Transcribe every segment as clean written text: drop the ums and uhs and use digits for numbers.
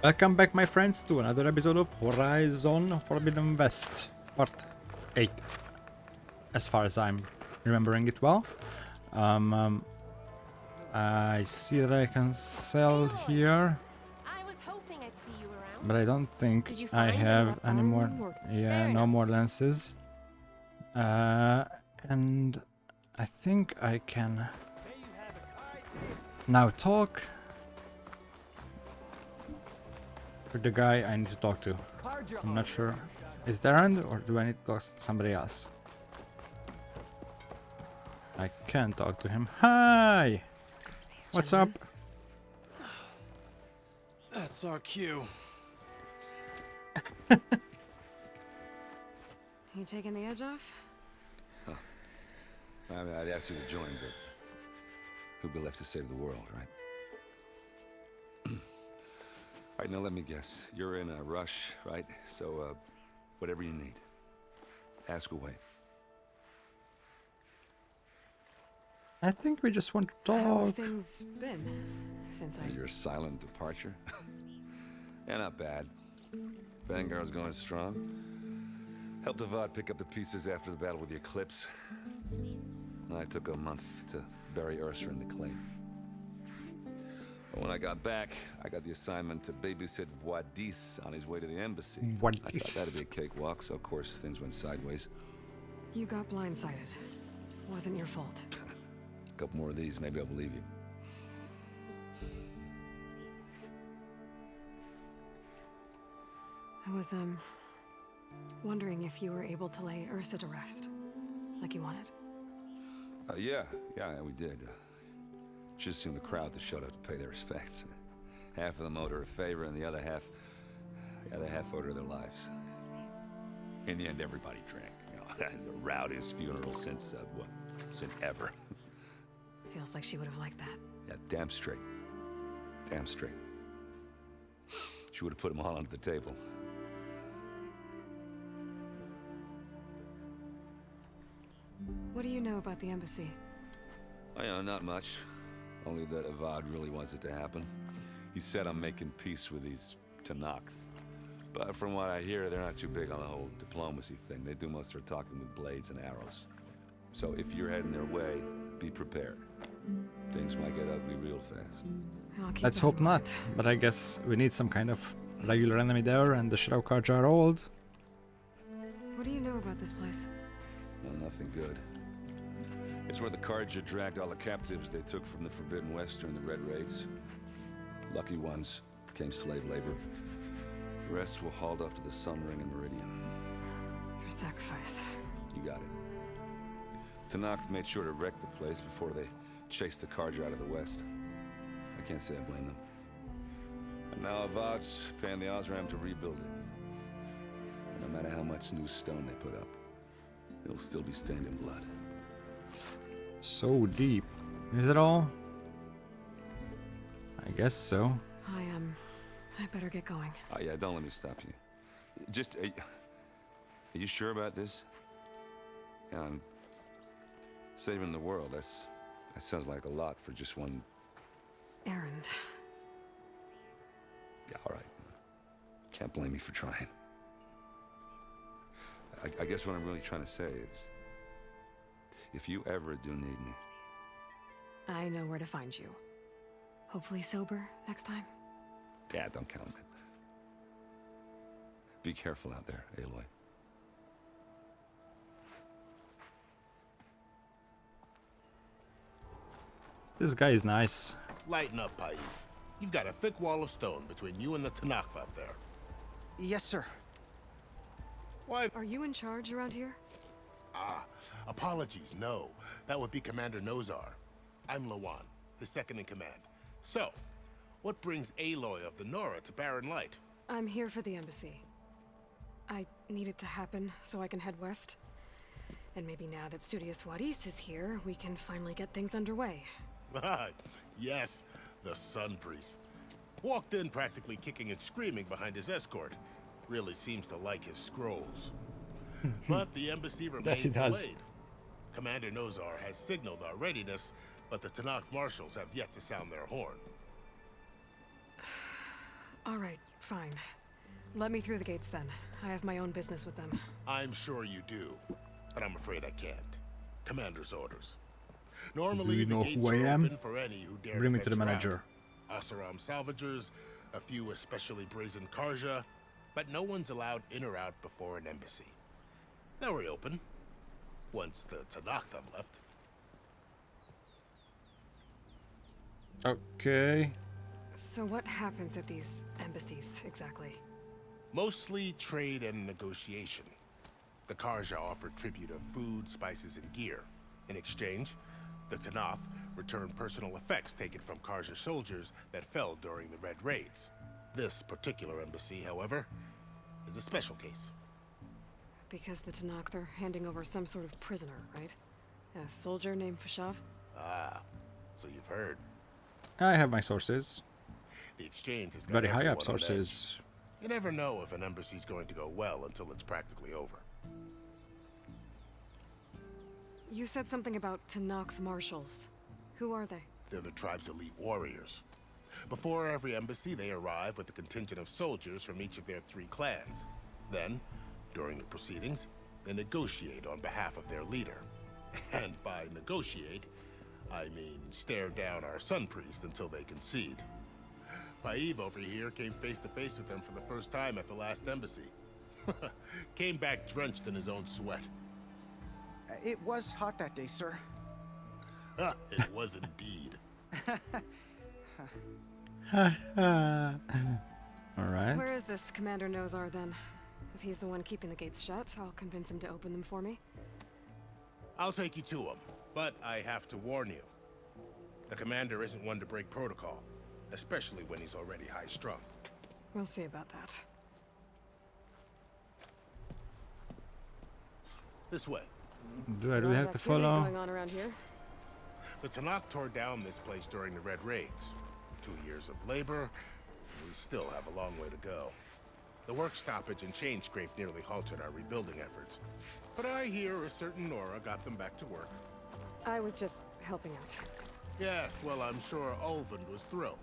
Welcome back, my friends, to another episode of Horizon Forbidden West, part 8. As far as I'm remembering it well. I see that I can sell here, I was hoping I'd see you around. but I don't think Did you I find have any any more. Yeah, Fair no enough. more lenses. And I think I can now talk to the guy I need to talk to. I'm not sure. Is there end or do I need to talk to somebody else? I can talk to him. Hi! What's up? That's our cue. You taking the edge off? I mean, I'd ask you to join, but who'd be left to save the world, right? All right, now let me guess. You're in a rush, right? So, whatever you need, ask away. I think we just want to How have talk. things been since I... Your silent departure? Yeah, not bad. Vanguard's going strong. Helped Avad pick up the pieces after the battle with the Eclipse. I took a month to bury Ursa in the clay. But when I got back, I got the assignment to babysit Wadis on his way to the embassy. I thought that'd be a cakewalk, so of course things went sideways. You got blindsided. Wasn't your fault. A couple more of these, maybe I'll believe you. I was, wondering if you were able to lay Ursa to rest, like you wanted. Yeah, we did. Just seemed the crowd that showed up to pay their respects. Half of them owed her a favor, and the other half owed her their lives. In the end, everybody drank. You know, that's the rowdiest funeral since since ever. Feels like she would have liked that. Yeah, damn straight. Damn straight. She would have put them all under the table. What do you know about the embassy? Oh, yeah, not much. Only that Avad really wants it to happen. He said I'm making peace with these Tanakh. But from what I hear, they're not too big on the whole diplomacy thing. They do most of their talking with blades and arrows. So if you're heading their way, be prepared. Things might get ugly real fast. I'll keep Let's that in hope mind. not, but I guess we need some kind of regular enemy there, and the shadow cards are old. What do you know about this place? Well, nothing good. It's where the Carja dragged all the captives they took from the Forbidden West during the Red Raids. Lucky ones became slave labor. The rest were hauled off to the Sun Ring and Meridian. Your sacrifice. You got it. Tanakh made sure to wreck the place before they chased the Carja out of the West. I can't say I blame them. And now Avad's paying the Osram to rebuild it. And no matter how much new stone they put up, it'll still be stained in blood. So deep. Is it all? I guess so. I better get going. Oh yeah, don't let me stop you. Just, are you sure about this? Yeah, I'm saving the world. That sounds like a lot for just one. Errand. Yeah, all right. Can't blame me for trying. I guess what I'm really trying to say is, if you ever do need me, I know where to find you. Hopefully sober next time. yeah, don't count on it. Be careful out there, Aloy. This guy is nice. Lighten up, Paid. You've got a thick wall of stone between you and the Tanakh out there. Yes, sir. Why? Are you in charge around here? Apologies, no. That would be Commander Nozar. I'm Lawan, his second in command. So, what brings Aloy of the Nora to Barren Light? I'm here for the embassy. I need it to happen so I can head west. And maybe now that Studious Wadis is here, we can finally get things underway. Yes, the Sun Priest. Walked in practically kicking and screaming behind his escort. Really seems to like his scrolls. But the embassy remains does. delayed. Commander Nozar has signaled our readiness, but the Tanakh marshals have yet to sound their horn. All right, Fine. Let me through the gates then. I have my own business with them. I'm sure you do, but I'm afraid I can't. Commander's orders. Normally, you the know gates who I are am? open for any who dare Bring me to the venture out. manager. Asaram salvagers, a few especially brazen Karja, but no one's allowed in or out before an embassy. They'll reopen once the Tanakh have left. Okay. So what happens at these embassies, exactly? Mostly trade and negotiation. The Karja offer tribute of food, spices, and gear. In exchange, the Tanakh return personal effects taken from Karja soldiers that fell during the Red Raids. This particular embassy, however, is a special case. Because the Tanakh, they're handing over some sort of prisoner, right? A soldier named Fashav? Ah, so you've heard. I have my sources. The exchange has got Very high up everyone on edge. sources. You never know if an embassy's going to go well until it's practically over. You said something about Tanakh marshals. Who are they? They're the tribe's elite warriors. Before every embassy, they arrive with a contingent of soldiers from each of their 3 clans. Then, during the proceedings, they negotiate on behalf of their leader. And by negotiate, I mean stare down our sun priest until they concede. Paiv over here came face to face with them for the first time at the last embassy. Came back drenched in his own sweat. It was hot that day, sir. It was indeed. Alright. Where is this Commander Nozar then? If he's the one keeping the gates shut, I'll convince him to open them for me. I'll take you to him, but I have to warn you. The commander isn't one to break protocol, especially when he's already high-strung. We'll see about that. This way. Do I A really lot have of to activity follow? going on around here. The Tanakh tore down this place during the Red Raids. 2 years of labor, and we still have a long way to go. The work stoppage and chain scrape nearly halted our rebuilding efforts. But I hear a certain Nora got them back to work. I was just helping out. Yes, well, I'm sure Ulvund was thrilled.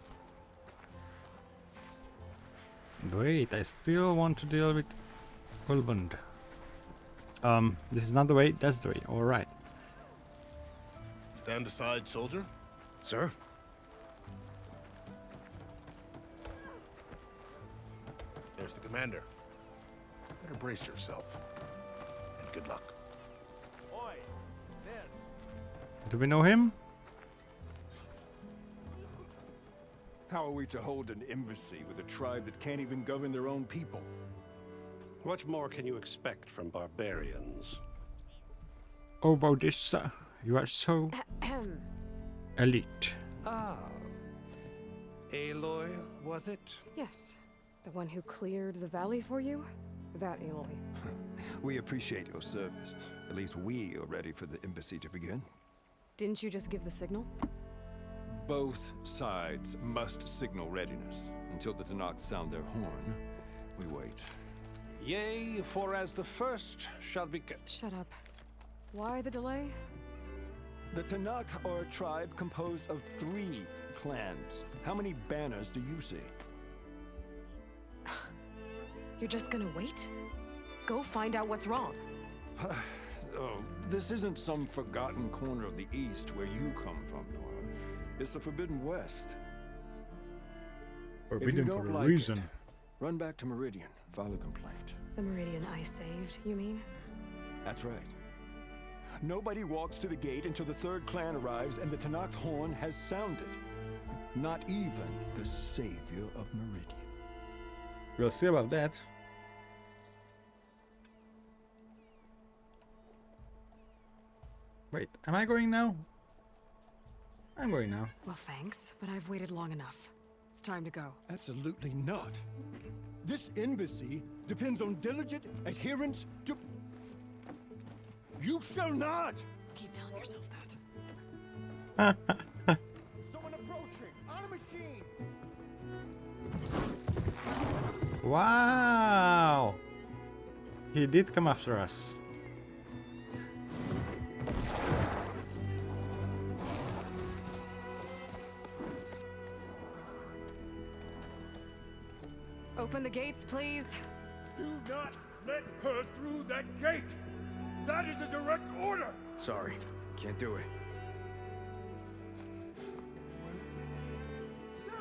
Wait, I still want to deal with Ulvund. This is not the way, that's the way. Alright. Stand aside, soldier. Sir? There's the commander. Better brace yourself. And good luck. Do we know him? How are we to hold an embassy with a tribe that can't even govern their own people? What more can you expect from barbarians? Oh, about this, you are so elite. Ah. Aloy, was it? Yes. The one who cleared the valley for you? That Aloy. We appreciate your service. At least we are ready for the embassy to begin. Didn't you just give the signal? Both sides must signal readiness. Until the Tanakh sound their horn, we wait. Yea, for as the first shall be... Shut up. Why the delay? The Tanakh are a tribe composed of 3 clans. How many banners do you see? You're just gonna wait? Go find out what's wrong. Oh, this isn't some forgotten corner of the East where you come from, Nora. It's the Forbidden West. Forbidden don't for a like reason. it, run back to Meridian, file a complaint. The Meridian I saved, you mean? That's right. Nobody walks to the gate until the 3rd clan arrives and the Tanakh horn has sounded. Not even the savior of Meridian. We'll see about that. Wait, am I going now? I'm going now. Well, thanks, but I've waited long enough. It's time to go. Absolutely not. This embassy depends on diligent adherence to... You shall not! Keep telling yourself that. Someone approaching! On a machine! Wow! He did come after us. Open the gates, please. Do not let her through that gate! That is a direct order! Sorry, can't do it. Sir,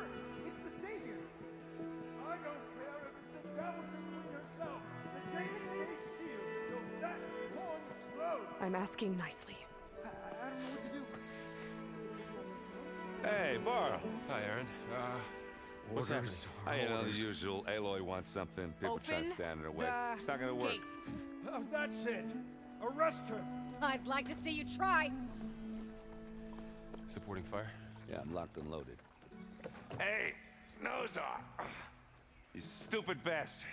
it's the Savior! I don't care if it's the devil between yourself! The gate is sealed, so that one closed! I'm asking nicely. I don't know what to do. Hey, Varl. Hi, Aaron. What's happening? You know, the usual. Aloy wants something. People try to Open stand in her way. the It's not gonna work. gates. That's it! Arrest her! I'd like to see you try. Supporting fire? Yeah, I'm locked and loaded. Hey, Nozar! You stupid bastard.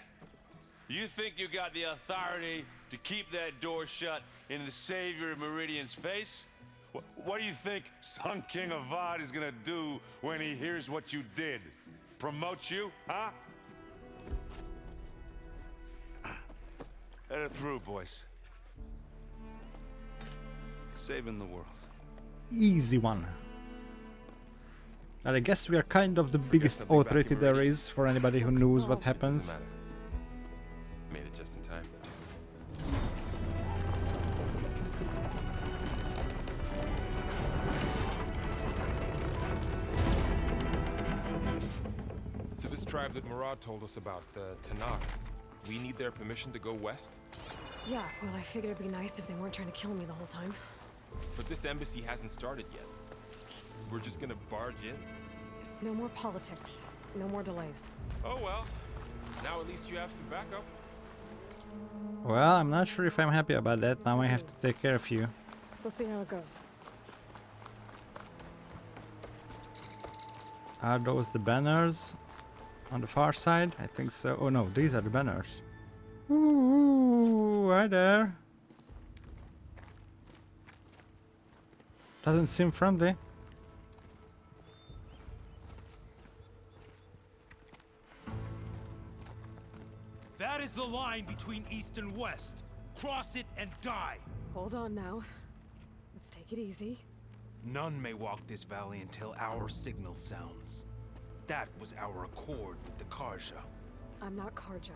You think you got the authority to keep that door shut in the Savior of Meridian's face? What do you think Sun King Avad is gonna do when he hears what you did? Promote you, huh? Let it through, boys. Saving the world. Easy one. And I guess we are kind of the biggest I'll be back authority in there Meridian. is for anybody who knows what Doesn't happens. matter. Made it just in time. So this tribe that Murad told us about, the Tanakh, we need their permission to go west? Yeah, well, I figured it'd be nice if they weren't trying to kill me the whole time. But this embassy hasn't started yet. We're just gonna barge in? Just no more politics. No more delays. Oh well. Now at least you have some backup. Well, I'm not sure if I'm happy about that. Now I have to take care of you. We'll see how it goes. Are those the banners on the far side? I think so. Oh no, these are the banners. Ooh, hi there. Doesn't seem friendly. That is the line between East and West. Cross it and die! Hold on now. Let's take it easy. None may walk this valley until our signal sounds. That was our accord with the Karja. I'm not Karja.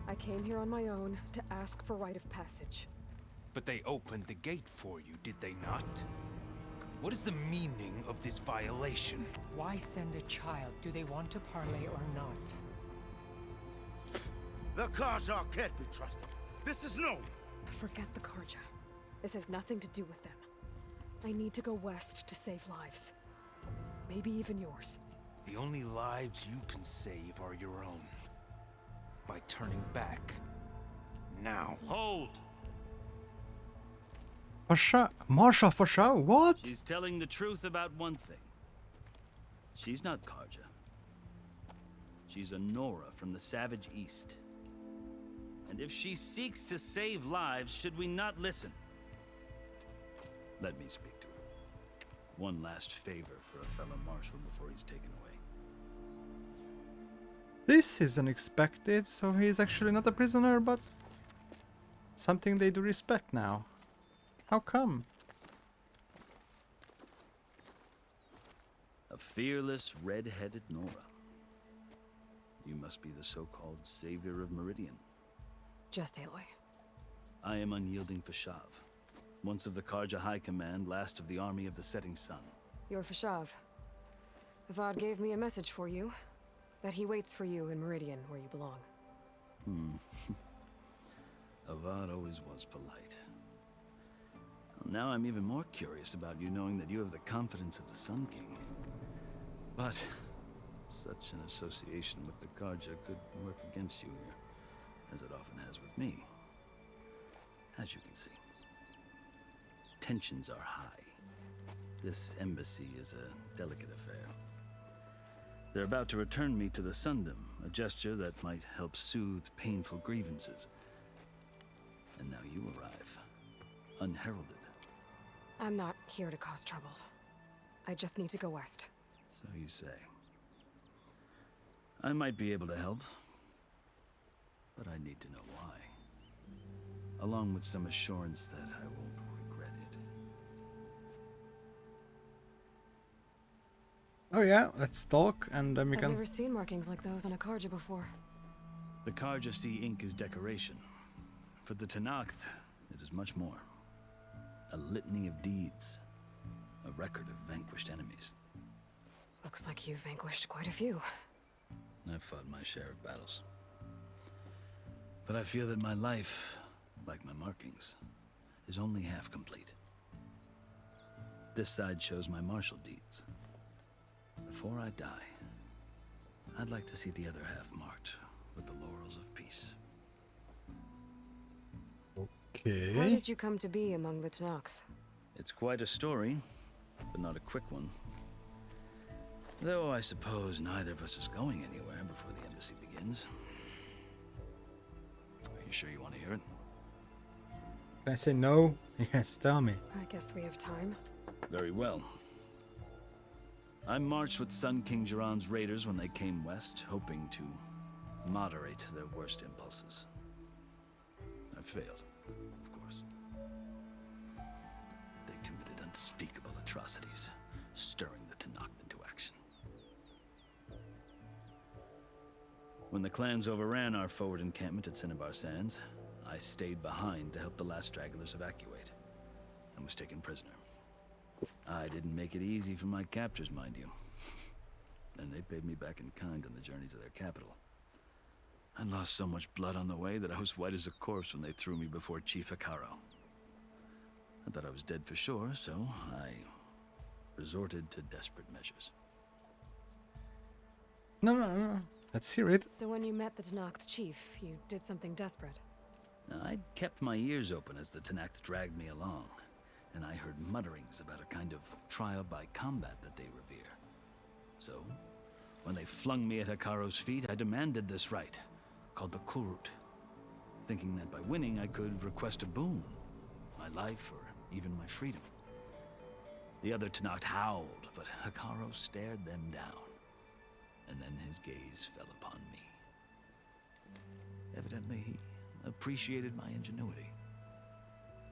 I came here on my own to ask for rite of passage. But they opened the gate for you, did they not? What is the meaning of this violation? Why send a child? Do they want to parley or not? The Karja can't be trusted. This is known. Forget the Karja. This has nothing to do with them. I need to go west to save lives. Maybe even yours. The only lives you can save are your own. By turning back. Now. Hold! For sure. Marsha, for sure. What? She's telling the truth about one thing. She's not Karja. She's a Nora from the Savage East. And if she seeks to save lives, should we not listen? Let me speak to her. One last favor for a fellow marshal before he's taken away. This is unexpected, so he is actually not a prisoner, but something they do respect now. How come? A fearless, red-headed Nora. You must be the so-called savior of Meridian. Just Aloy. I am unyielding Fashav. Once of the Karja High Command, last of the army of the setting sun. You're Fashav. Avad gave me a message for you. That he waits for you in Meridian, where you belong. Avad always was polite. Well, now I'm even more curious about you knowing that you have the confidence of the Sun King. But such an association with the Karja could work against you here, as it often has with me. As you can see, tensions are high. This embassy is a delicate affair. They're about to return me to the Sundom, a gesture that might help soothe painful grievances. And now you arrive, unheralded. I'm not here to cause trouble. I just need to go west. So you say. I might be able to help, but I need to know why. Along with some assurance that I won't regret it. Oh yeah, let's talk and then we I've can... never seen markings like those on a Karja before. The Karja see ink as decoration. For the Tanakh, it is much more. A litany of deeds. A record of vanquished enemies. Looks like you've vanquished quite a few. I've fought my share of battles. But I feel that my life, like my markings, is only half complete. This side shows my martial deeds. Before I die, I'd like to see the other half marked with the laurels of peace. Okay. How did you come to be among the Tanakh? It's quite a story, but not a quick one. Though I suppose neither of us is going anywhere before the embassy begins. Are you sure you want to hear it? Can I say no? Yes, tell me. I guess we have time. Very well. I marched with Sun King Jiran's raiders when they came west, hoping to moderate their worst impulses. I failed, of course. They committed unspeakable atrocities, stirring the Tanakh into action. When the clans overran our forward encampment at Cinnabar Sands, I stayed behind to help the last stragglers evacuate, and was taken prisoner. I didn't make it easy for my captors, mind you. And they paid me back in kind on the journey to their capital. I lost so much blood on the way that I was white as a corpse when they threw me before Chief Hekaro. I thought I was dead for sure, so I resorted to desperate measures. No. Let's hear it. So when you met the Tanakh chief, you did something desperate? I'd kept my ears open as the Tanakh dragged me along, and I heard mutterings about a kind of trial by combat that they revere. So, when they flung me at Hekaro's feet, I demanded this right, called the Kulrut, thinking that by winning I could request a boon, my life or even my freedom. The other Tanakh howled, but Hekaro stared them down, and then his gaze fell upon me. Evidently, he appreciated my ingenuity.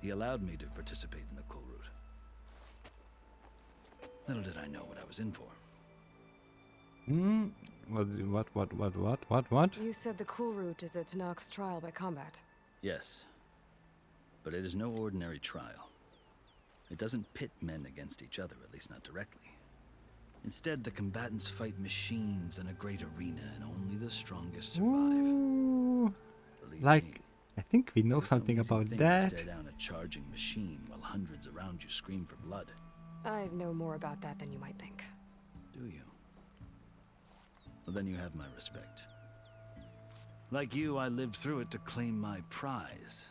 He allowed me to participate in the Kulrut. Little did I know what I was in for. What? You said the Kulrut is a Tanakh's trial by combat. Yes. But it is no ordinary trial. It doesn't pit men against each other, at least not directly. Instead, the combatants fight machines in a great arena, and only the strongest survive. Ooh, Believe like, me, I think we know it's no something easy about thing to that. stare down a charging machine while hundreds around you scream for blood. I know more about that than you might think. Do you? Well, then you have my respect. Like you, I lived through it to claim my prize.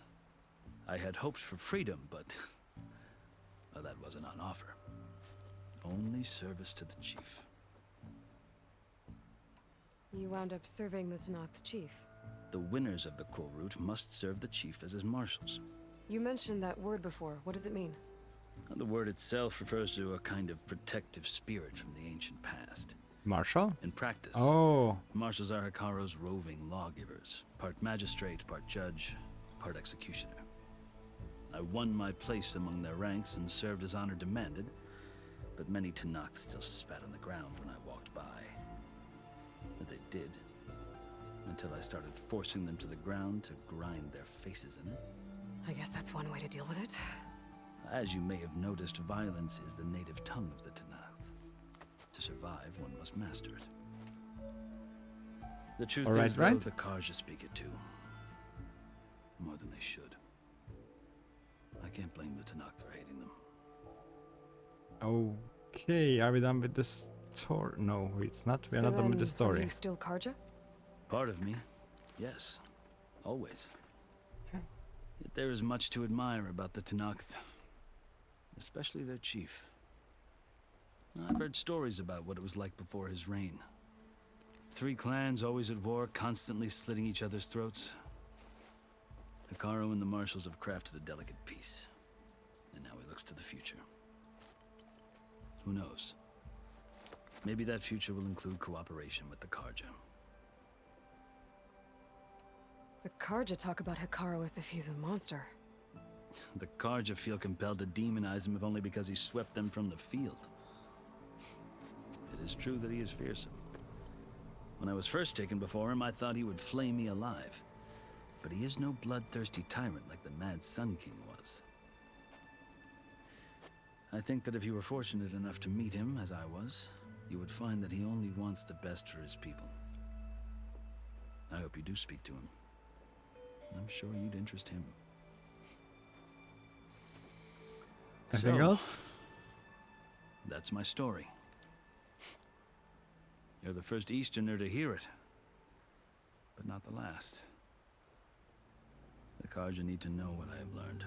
I had hopes for freedom, but well, that wasn't on offer. Only service to the chief. You wound up serving the Tanakh chief. The winners of the Kulrut must serve the chief as his marshals. You mentioned that word before. What does it mean? The word itself refers to a kind of protective spirit from the ancient past. Marshal? In practice, Oh. marshals are Hekaro's roving lawgivers, part magistrate, part judge, part executioner. I won my place among their ranks and served as honor demanded, but many Tanakh still spat on the ground when I walked by. But they did, until I started forcing them to the ground to grind their faces in it. I guess that's one way to deal with it. As you may have noticed, violence is the native tongue of the Tanakh. To survive, one must master it. The truth is, though, the Karja speak it too. More than they should. I can't blame the Tanakh for hating them. Okay, are we done with the story? No, it's not. We are So not done with the then, story. Are you still Karja? Part of me, yes. Always. Okay. Yet there is much to admire about the Tanakh. Especially their chief. I've heard stories about what it was like before his reign. 3 clans always at war, constantly slitting each other's throats. Hekaro and the marshals have crafted a delicate peace. And now he looks to the future. Who knows? Maybe that future will include cooperation with the Karja. The Karja talk about Hekaro as if he's a monster. The Karja feel compelled to demonize him if only because he swept them from the field. It it is true that he is fearsome. When I was first taken before him, I thought he would flay me alive. But he is no bloodthirsty tyrant like the Mad Sun King was. I think that if you were fortunate enough to meet him, as I was, you would find that he only wants the best for his people. I hope you do speak to him. I'm sure you'd interest him. Anything else? That's my story. You're the first Easterner to hear it, but not the last. The Karja need to know what I have learned.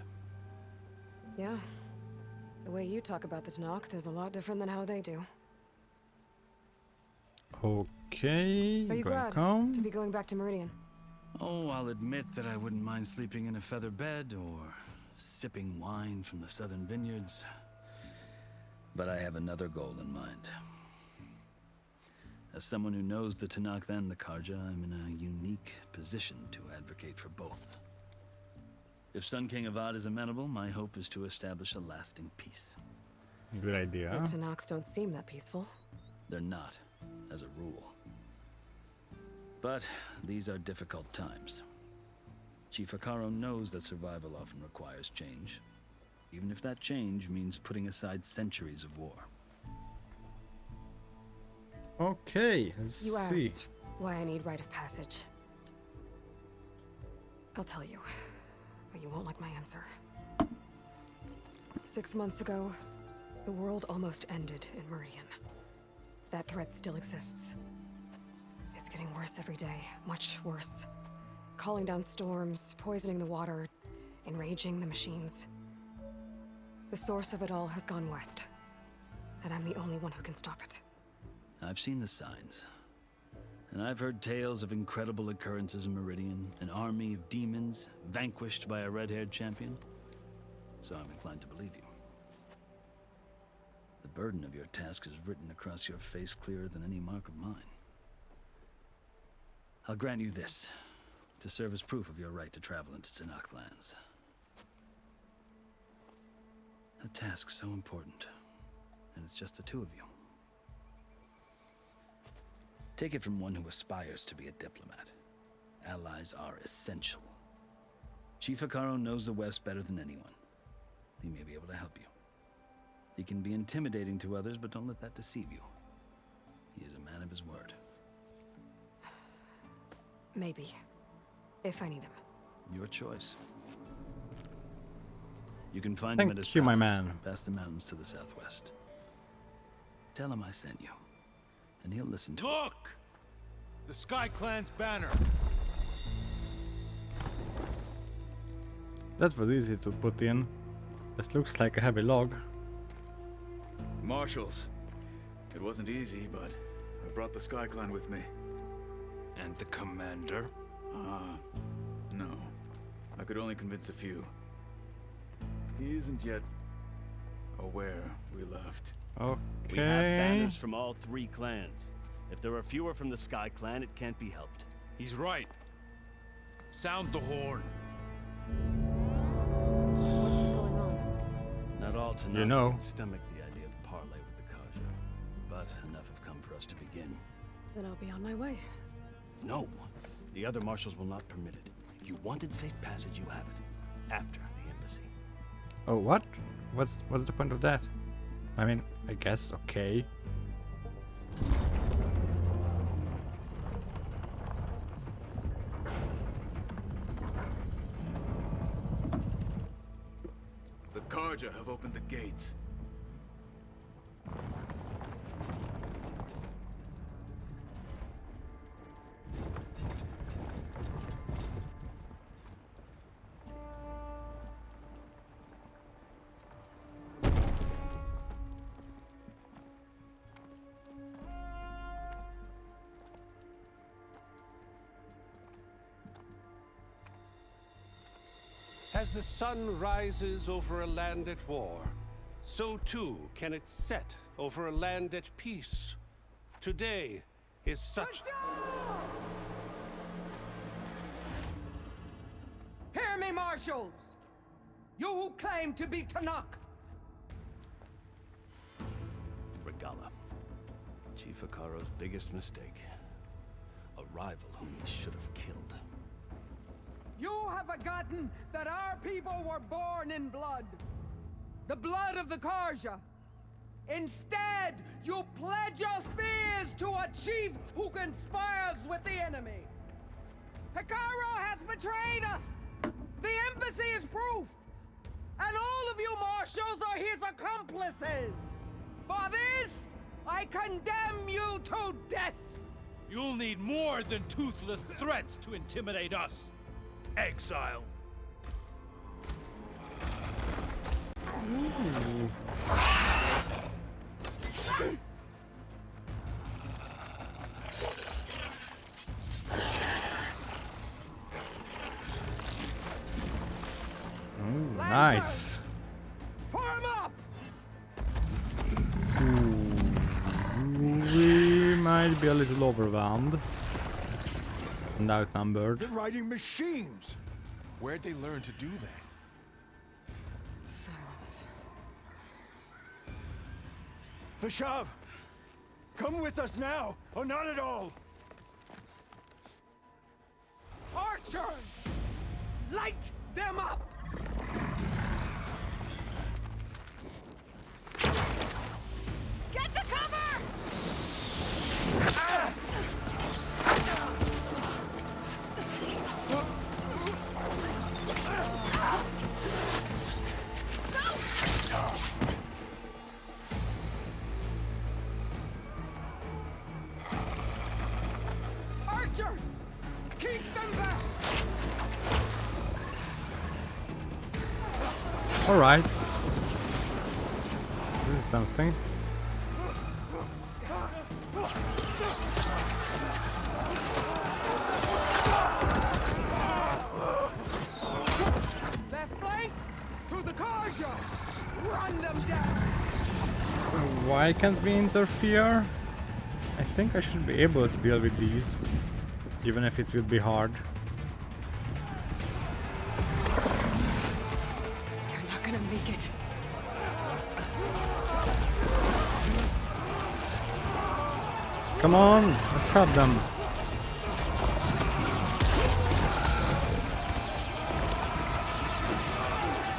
Yeah. The way you talk about the Tanakh is a lot different than how they do. Okay. Are you glad home? to be going back to Meridian? Oh, I'll admit that I wouldn't mind sleeping in a feather bed or sipping wine from the southern vineyards. But I have another goal in mind. As someone who knows the Tanakh and the Karja, I'm in a unique position to advocate for both. If Sun King Avad is amenable, my hope is to establish a lasting peace. Good idea. The Tanakh don't seem that peaceful. They're not, as a rule. But these are difficult times. Chief Akaro knows that survival often requires change, even if that change means putting aside centuries of war. Okay, let's You see. asked why I need rite of passage. I'll tell you, but you won't like my answer. 6 months ago, the world almost ended in Meridian. That threat still exists. It's getting worse every day, much worse. Calling down storms, poisoning the water, enraging the machines. The source of it all has gone west, and I'm the only one who can stop it. I've seen the signs. And I've heard tales of incredible occurrences in Meridian, an army of demons vanquished by a red-haired champion. So I'm inclined to believe you. The burden of your task is written across your face clearer than any mark of mine. I'll grant you this, to serve as proof of your right to travel into Tanakh lands. A task so important, and it's just the two of you. Take it from one who aspires to be a diplomat. Allies are essential. Chief Akaro knows the West better than anyone. He may be able to help you. He can be intimidating to others, but don't let that deceive you. He is a man of his word. Maybe. If I need him. Your choice. You can find him at his Thank you, my palace, man. past the mountains to the southwest. Tell him I sent you, and he'll listen to Look! The Sky Clan's banner. That was easy to put in. That looks like a heavy log. Marshals. It wasn't easy, but I brought the Sky Clan with me. And the commander? No. I could only convince a few. He isn't yet aware we left. Okay. We have banners from all 3 clans. If there are fewer from the Sky Clan, it can't be helped. He's right. Sound the horn. What's going on? Not all Tanakh You know. can stomach the idea of parley with the Karja, but enough have come for us to begin. Then I'll be on my way. No. The other marshals will not permit it. You wanted safe passage, you have it. After the embassy. Oh, what? What's the point of that? I mean, I guess, okay. The Karja have opened the gates. As the sun rises over a land at war, so too can it set over a land at peace. Today is such... Hear me, marshals! You who claim to be Tanakh! Regala. Chief Hikaro's biggest mistake. A rival whom he should have killed. You have forgotten that our people were born in blood. The blood of the Karja. Instead, you pledge your spears to a chief who conspires with the enemy. Hikaru has betrayed us! The embassy is proof! And all of you marshals are his accomplices! For this, I condemn you to death! You'll need more than toothless threats to intimidate us. Exile. Ooh. Ooh, nice. Form up! We might be a little overwhelmed and outnumbered. They're riding machines. Where'd they learn to do that? Silence. Vashav, come with us now, or not at all. Archers! Light them up! Get to cover! Archers! Keep them back! All right. This is something. Left flank to the Karja! Run them down! Why can't we interfere? I think I should be able to deal with these, even if it will be hard. They're not gonna make it. Come on, let's help them.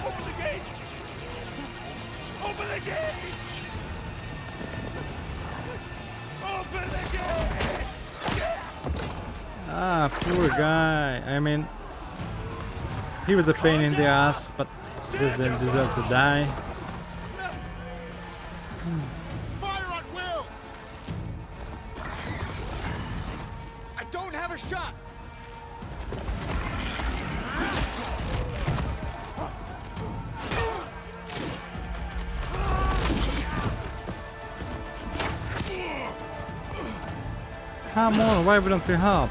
Open the gates! Open the gates! Open the gates! Ah, poor guy. I mean, he was a pain in the ass, but he didn't deserve to die. Fire at will! I don't have a shot! Come on, why wouldn't we help?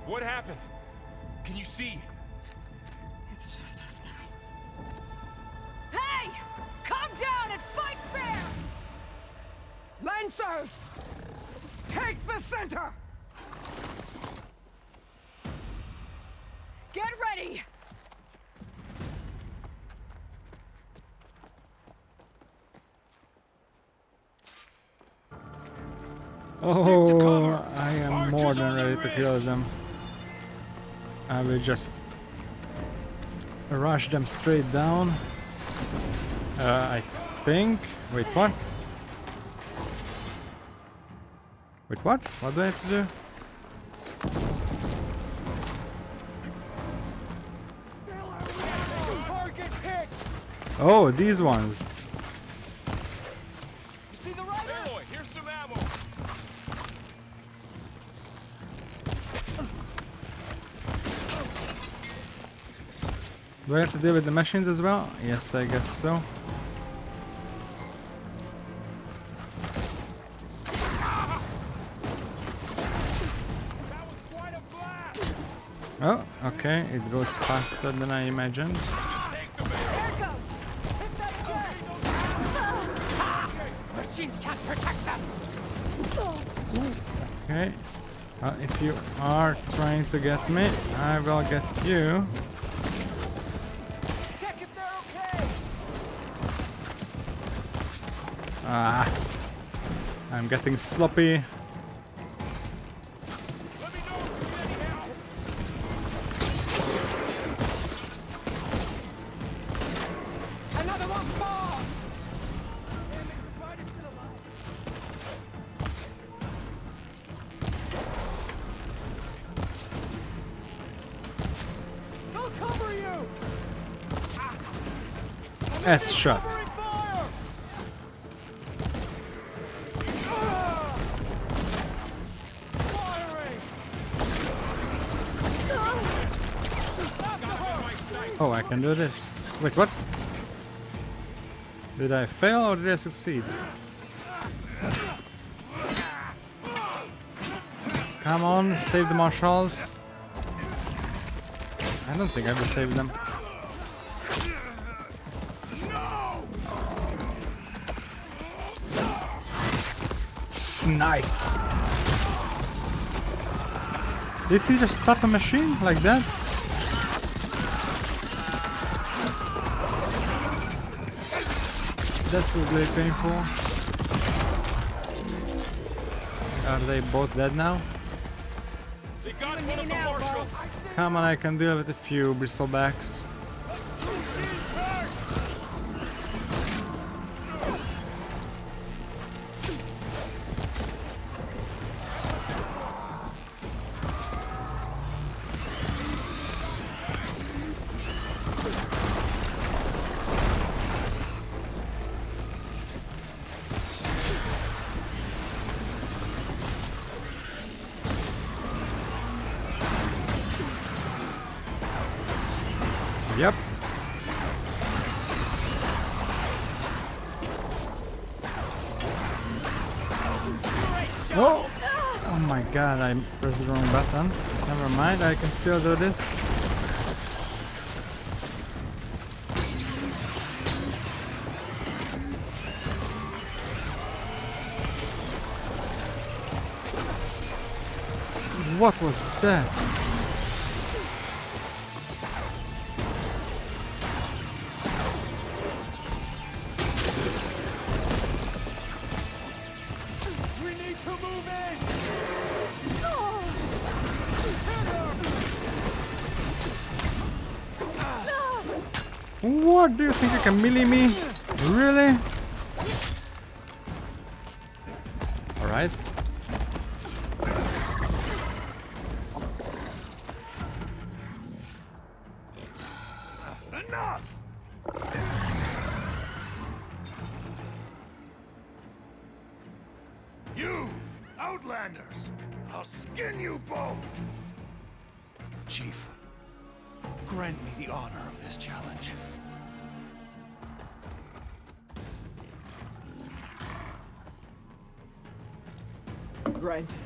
What happened? Can you see? It's just us now. Hey! Calm down and fight fair! Lancers! Take the center! Get ready! Oh, I am more than ready to kill them. I will just rush them straight down. I think. Wait, what? Wait, what? What do I have to do? Target hit! Oh, these ones. You see the rider? Aloy, here's some ammo! Do I have to deal with the machines as well? Yes, I guess so. Oh, okay, it goes faster than I imagined. There it goes! machines can't protect them. Okay. If you are trying to get me, I will get you. Check if they're okay. Ah. I'm getting sloppy. Another one more. They'll cover you. S shot. Oh, I can do this. Wait, what? Did I fail or did I succeed? Come on, save the marshals. I don't think I will save them. Nice. Did he just stop a machine like that? That was really painful. Are they both dead now? They got one of the marshals. Come on, I can deal with a few bristlebacks. Yep. Oh! Oh my god, I pressed the wrong button. Never mind, I can still do this. What was that? What? Do you think you can melee me? Really? Alright. Enough! You, Outlanders! I'll skin you both! Chief, grant me the honor of this challenge. Granted.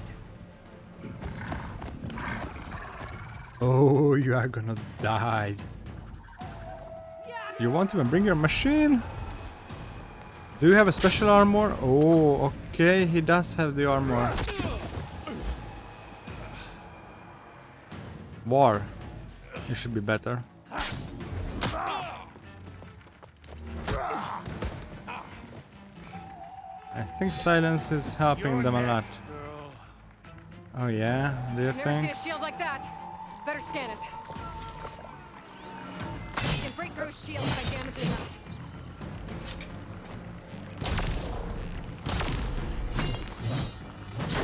Oh, you are gonna die. You won't even bring your machine? Do you have a special armor? Oh, okay, he does have the armor. War. You should be better. I think silence is helping them a lot. Oh yeah, do you I've never seen think? a shield like that. Better scan it. You can break through a shield if I damage it enough.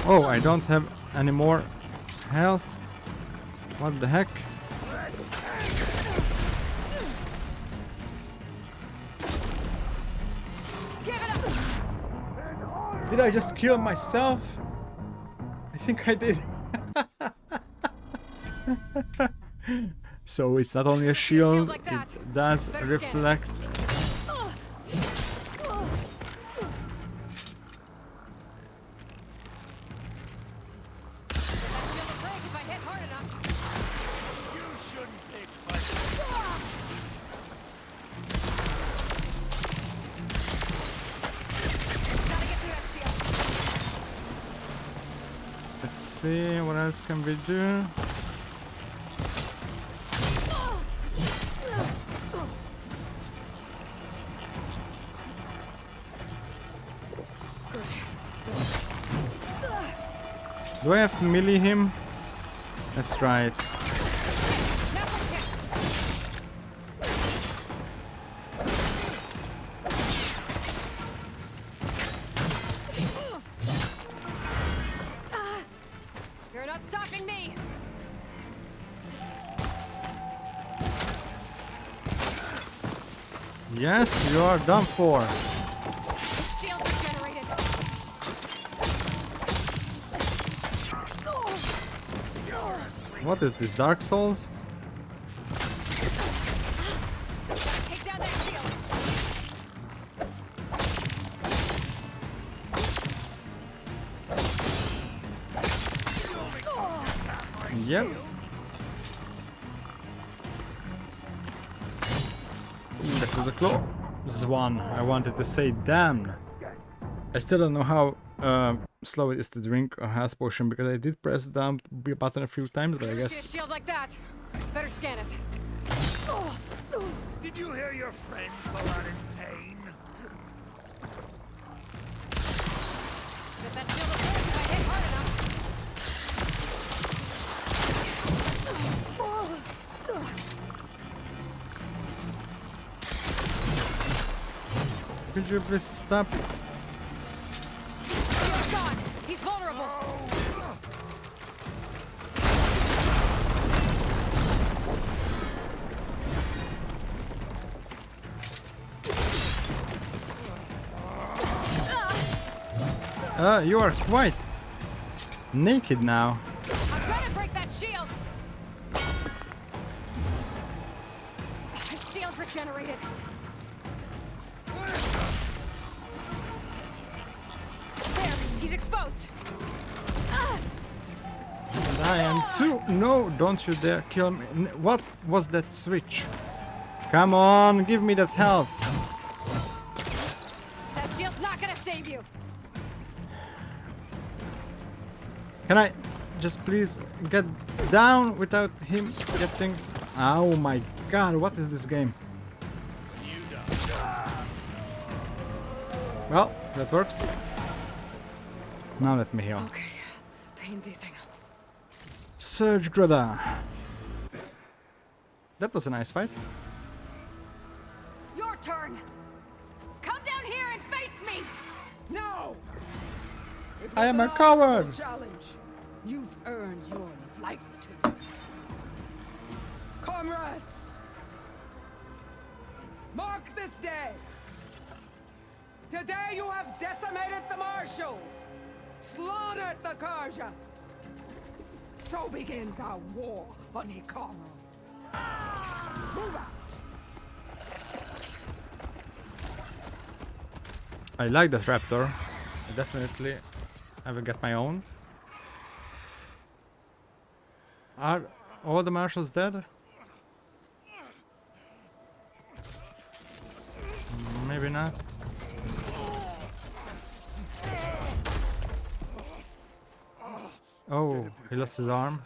Oh, I don't have any more health. What the heck? Did I just kill myself? I think I did. So it's not only a shield, it does reflect. Let's see, what else can we do? Do I have to melee him? Let's try it. You're not stopping me. Yes, you are done for. Shield regenerated. What is this, Dark Souls? Take down that shield. Yep. This is a close one. I wanted to say damn. I still don't know how slow it is to drink a health potion because I did press down the button a few times, but I See a guess. shield like that. Better scan it. Did you hear your friend go out in pain? Get that shield of force if I hit hard enough. Could you please stop? Shield's gone. He's vulnerable. You are quite naked now. I've got to break that shield. His shield regenerated. There, he's exposed. And I am too. No, don't you dare kill me. What was that switch? Come on, give me that health. That shield's not gonna save you. Can I just please get down without him getting... Oh my god, what is this game? Well, that works. Now let me heal. Okay, pain's easing. Surge Grudda. That was a nice fight. Your turn. Come down here and face me. No! It I am was a an coward. awful challenge. You've earned your life today. Comrades, mark this day. Today you have decimated the marshals, slaughtered the Karja. So begins our war on Hikaru. Move out. I like that raptor. I definitely I will get my own. Are all the marshals dead? Maybe not. Oh, he lost his arm.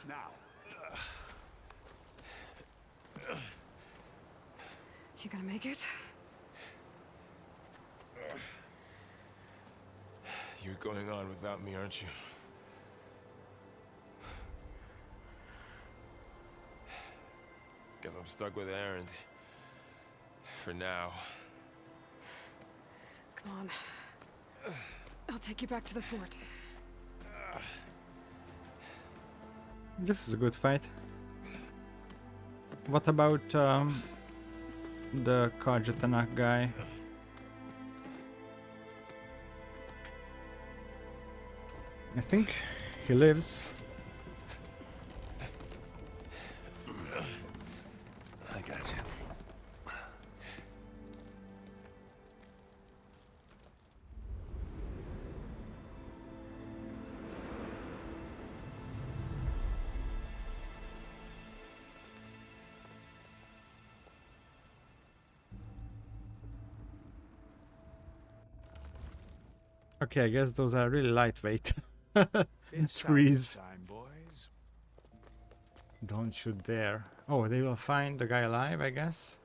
You gonna make it? You're going on without me, aren't you? Guess I'm stuck with Aaron. For now. Come on. I'll take you back to the fort. This is a good fight. What about the Karja guy? I think he lives. I got you. Okay, I guess those are really lightweight. Trees. Time, boys. Don't you dare. Oh, they will find the guy alive, I guess.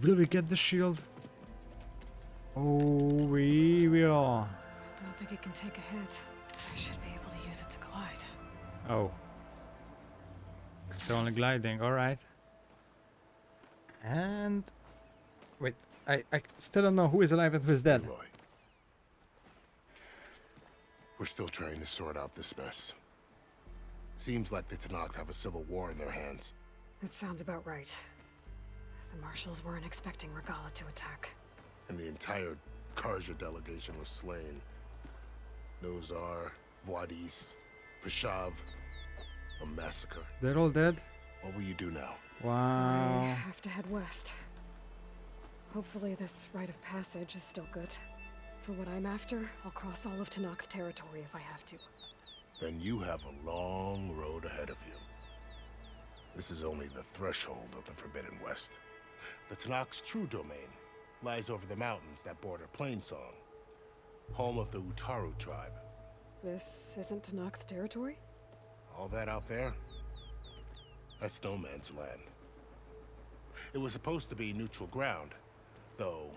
Will we get the shield? Oh, we will. I don't think it can take a hit. I should be able to use it to glide. Oh. It's only gliding, alright. And... Wait, I still don't know who is alive and who is dead. Aloy. We're still trying to sort out this mess. Seems like the Tenakth have a civil war in their hands. That sounds about right. The Marshals weren't expecting Regala to attack. And the entire Karja delegation was slain. Nozar, Voidis, Vashav. A massacre. They're all dead? What will you do now? Wow. I have to head west. Hopefully this rite of passage is still good. For what I'm after, I'll cross all of Tenakth territory if I have to. Then you have a long road ahead of you. This is only the threshold of the Forbidden West. The Tenakth's true domain lies over the mountains that border Plainsong, home of the Utaru tribe. This isn't Tenakth territory? All that out there? That's no man's land. It was supposed to be neutral ground, though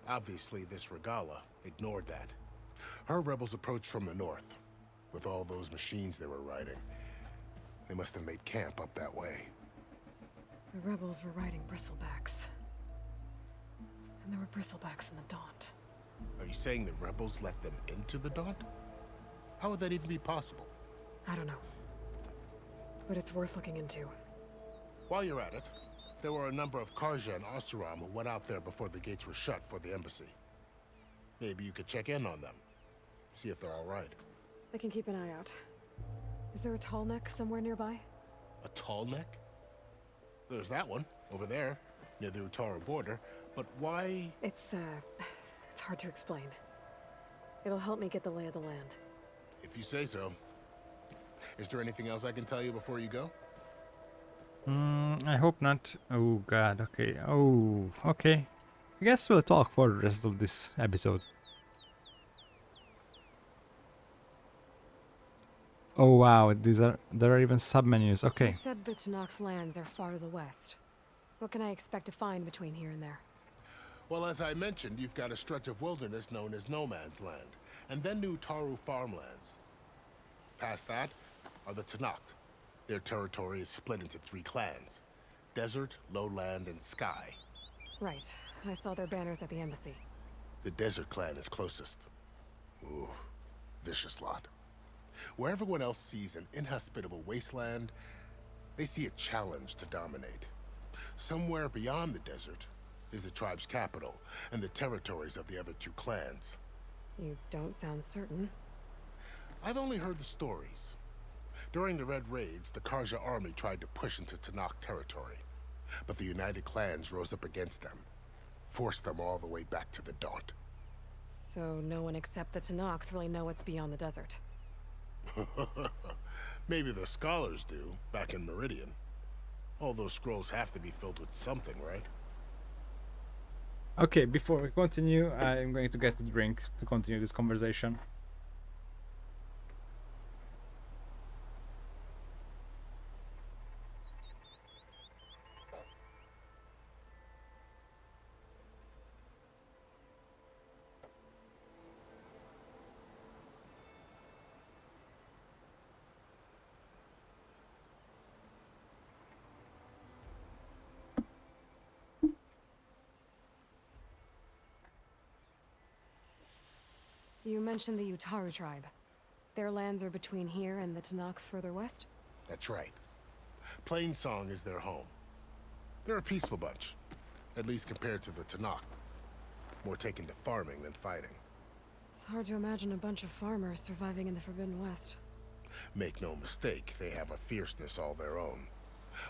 obviously this Regala ignored that. Her rebels approached from the north, with all those machines they were riding. They must have made camp up that way. The rebels were riding bristlebacks. And there were bristlebacks in the Daunt. Are you saying the rebels let them into the Daunt? How would that even be possible? I don't know. But it's worth looking into. While you're at it, there were a number of Karja and Oseram who went out there before the gates were shut for the embassy. Maybe you could check in on them. See if they're all right. I can keep an eye out. Is there a tall neck somewhere nearby? A tall neck? There's that one, over there, near the Utaru border. But why? It's hard to explain. It'll help me get the lay of the land. If you say so. Is there anything else I can tell you before you go? I hope not. Oh god, okay. Oh, okay. I guess we'll talk for the rest of this episode. Oh wow, there are even submenus. Okay. You said the Tenakth lands are far to the west. What can I expect to find between here and there? Well, as I mentioned, you've got a stretch of wilderness known as No Man's Land, and then New Taru farmlands. Past that are the Tenakth. Their territory is split into 3 clans: Desert, Lowland, and Sky. Right. I saw their banners at the embassy. The Desert clan is closest. Ooh, vicious lot. Where everyone else sees an inhospitable wasteland, they see a challenge to dominate. Somewhere beyond the desert is the tribe's capital and the territories of the other 2 clans. You don't sound certain. I've only heard the stories. During the Red Raids, the Karja army tried to push into Tenakth territory, but the United Clans rose up against them, forced them all the way back to the Daunt. So no one except the Tenakth really know what's beyond the desert. Maybe the scholars do, back in Meridian. All those scrolls have to be filled with something, right? Okay, before we continue, I'm going to get a drink to continue this conversation. You mentioned the Utaru tribe. Their lands are between here and the Tenakth further west? That's right. Plainsong is their home. They're a peaceful bunch, at least compared to the Tenakth. More taken to farming than fighting. It's hard to imagine a bunch of farmers surviving in the Forbidden West. Make no mistake, they have a fierceness all their own.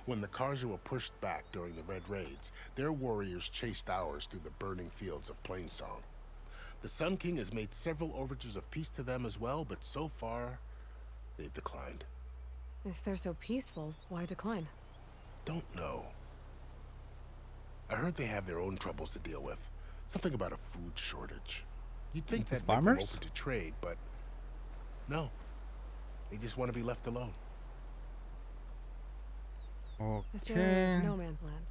When the Karja were pushed back during the Red Raids, their warriors chased ours through the burning fields of Plainsong. The Sun King has made several overtures of peace to them as well, but so far, they've declined. If they're so peaceful, why decline? Don't know. I heard they have their own troubles to deal with. Something about a food shortage. You'd think that'd make them Farmers? open to trade, but no. They just want to be left alone. This area is Okay. no man's land.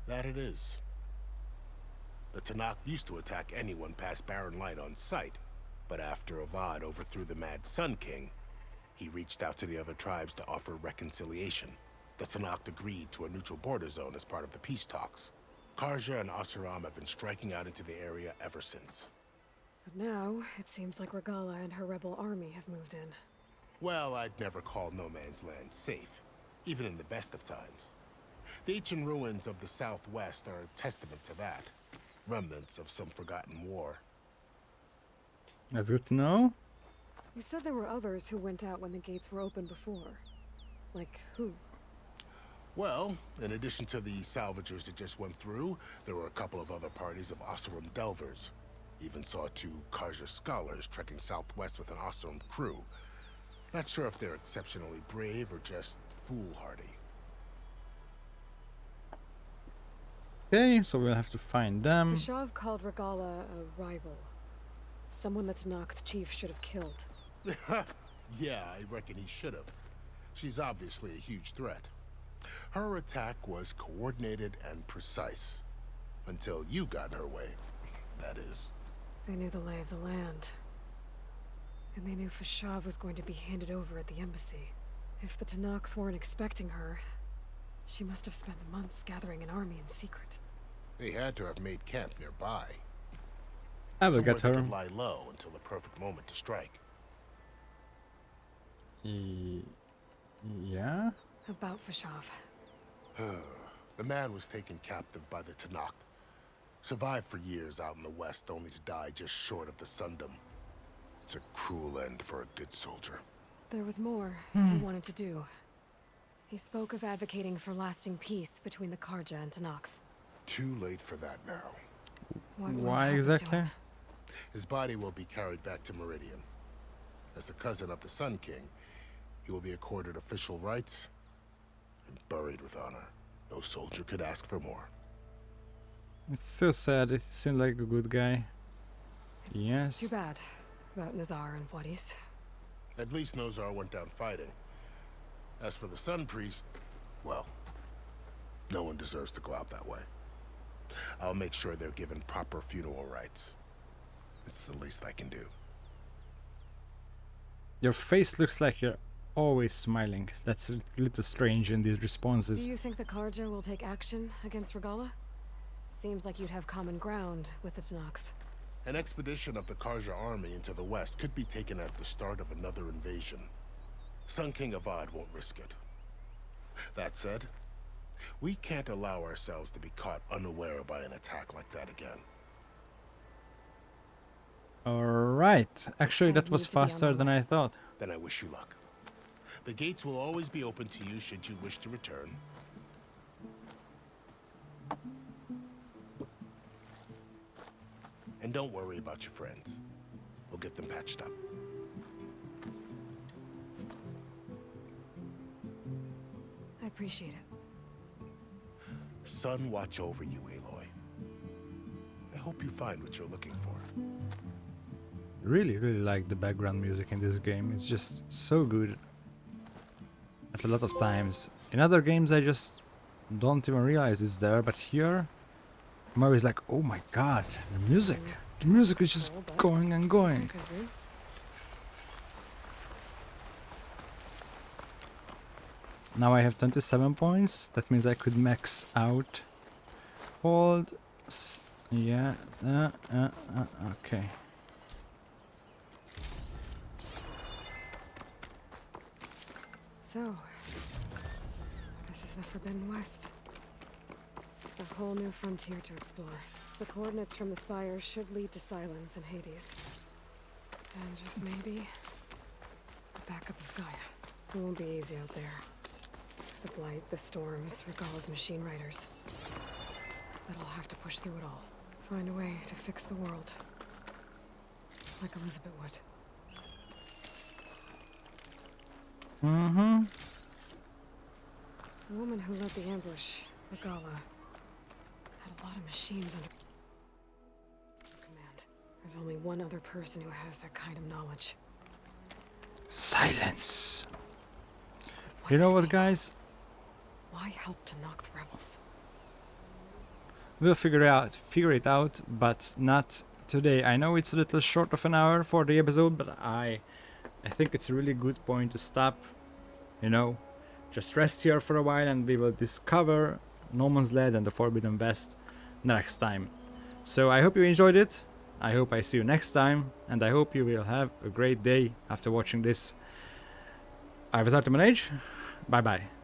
That it is. The Tanakh used to attack anyone past Barren Light on sight, but after Avad overthrew the Mad Sun King, he reached out to the other tribes to offer reconciliation. The Tanakh agreed to a neutral border zone as part of the peace talks. Karja and Asuram have been striking out into the area ever since. But now, it seems like Regala and her rebel army have moved in. Well, I'd never call no man's land safe, even in the best of times. The ancient ruins of the Southwest are a testament to that. Remnants of some forgotten war. That's good to know. You said there were others who went out when the gates were open before. Like who? Well, in addition to the salvagers that just went through, there were a couple of other parties of Asuram delvers. Even saw 2 Karja scholars trekking southwest with an Asuram crew. Not sure if they're exceptionally brave or just foolhardy. Okay, so we'll have to find them. Fashav called Regala a rival. Someone that Tanakh chief should have killed. Yeah, I reckon he should have. She's obviously a huge threat. Her attack was coordinated and precise. Until you got in her way, that is. They knew the lay of the land. And they knew Fashav was going to be handed over at the embassy. If the Tanakh weren't expecting her, she must have spent months gathering an army in secret. They had to have made camp nearby. I will get Somewhere they her. could lie low until the perfect moment to strike. Yeah? About Fashav. The man was taken captive by the Tanakh. Survived for years out in the west, only to die just short of the Sundom. It's a cruel end for a good soldier. There was more he wanted to do. He spoke of advocating for lasting peace between the Karja and Tanakh. Too late for that now. What will Why happen to exactly? him? His body will be carried back to Meridian. As the cousin of the Sun King, he will be accorded official rights and buried with honor. No soldier could ask for more. It's so sad. It seemed like a good guy. Yes. Too bad about Nazar and Wadis. At least Nozar went down fighting. As for the Sun Priest, well, no one deserves to go out that way. I'll make sure they're given proper funeral rites. It's the least I can do. Your face looks like you're always smiling. That's a little strange in these responses. Do you think the Karja will take action against Regala? Seems like you'd have common ground with the Tanakh. An expedition of the Karja army into the west could be taken as the start of another invasion. Sun King Avad won't risk it. That said, we can't allow ourselves to be caught unaware by an attack like that again. Alright. Actually, that need was to be on faster my than I thought. Then I wish you luck. The gates will always be open to you should you wish to return. And don't worry about your friends. We'll get them patched up. I appreciate it. Sun watch over you, Aloy. I hope you find what you're looking for. Really like the background music in this game. It's just so good. At a lot of times. In other games I just don't even realize it's there, but here I'm always like, oh my god, the music. The music is just going and going. Now I have 27 points. That means I could max out. Hold. Yeah. Okay. So, this is the Forbidden West. A whole new frontier to explore. The coordinates from the spire should lead to Silence and Hades. And just maybe, the backup of Gaia. It won't be easy out there. The Blight, the Storms, Regala's machine riders. But I'll have to push through it all. Find a way to fix the world. Like Elizabeth would. The woman who led the ambush, Regala, had a lot of machines under command. There's only one other person who has that kind of knowledge. Silence. You know what, guys? Why help to knock the rebels? We'll figure it out, but not today. I know it's a little short of an hour for the episode, but I think it's a really good point to stop. You know, just rest here for a while, and we will discover No Man's Land and the Forbidden West next time. So I hope you enjoyed it. I hope I see you next time, and I hope you will have a great day after watching this. I was Artemanage. Bye bye.